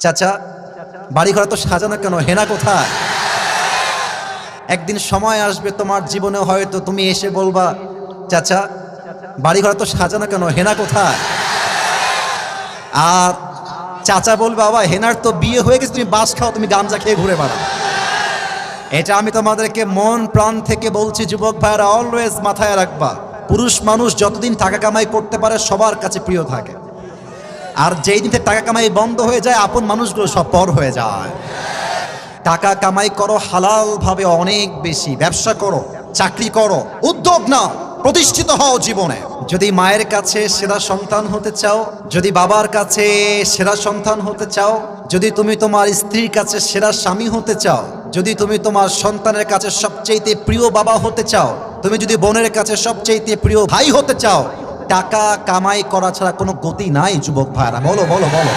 চাচা বাড়িঘর তো সাজানো কেন, হেনা কোথায়? একদিন সময় আসবে তোমার জীবনে, হয়তো তুমি এসে বলবা, চাচা বাড়িঘর তো সাজানো কেন, হেনা কোথায়? আর চাচা বলবে, বাবা হেনার তো বিয়ে হয়ে গেছে, তুমি বাস খাও, তুমি গাঞ্জা খেয়ে ঘুরে বেড়াও। এটা আমি তোমাদেরকে মন প্রাণ থেকে বলছি, যুবক ভাইরা অলওয়েজ মাথায় রাখবা, পুরুষ মানুষ যতদিন টাকা কামাই করতে পারে সবার কাছে প্রিয় থাকে, আর যেই দিন থেকে টাকা কামাই বন্ধ হয়ে যায় আপন মানুষগুলো সব পর হয়ে যায়। টাকা কামাই করো হালাল ভাবে, অনেক বেশি ব্যবসা করো, চাকরি করো, উদ্যোগ নাও, প্রতিষ্ঠিত হও জীবনে। যদি মায়ের কাছে সেরা সন্তান হতে চাও, যদি বাবার কাছে সেরা সন্তান হতে চাও, যদি তুমি তোমার স্ত্রীর কাছে সেরা স্বামী হতে চাও, যদি তুমি তোমার সন্তানের কাছে সবচেয়ে প্রিয় বাবা হতে চাও, তুমি যদি বোনের কাছে সবচেয়ে প্রিয় ভাই হতে চাও, টাকা কামাই করা ছাড়া কোনো গতি নাই যুবক ভাইরা। বলো বলো বলো।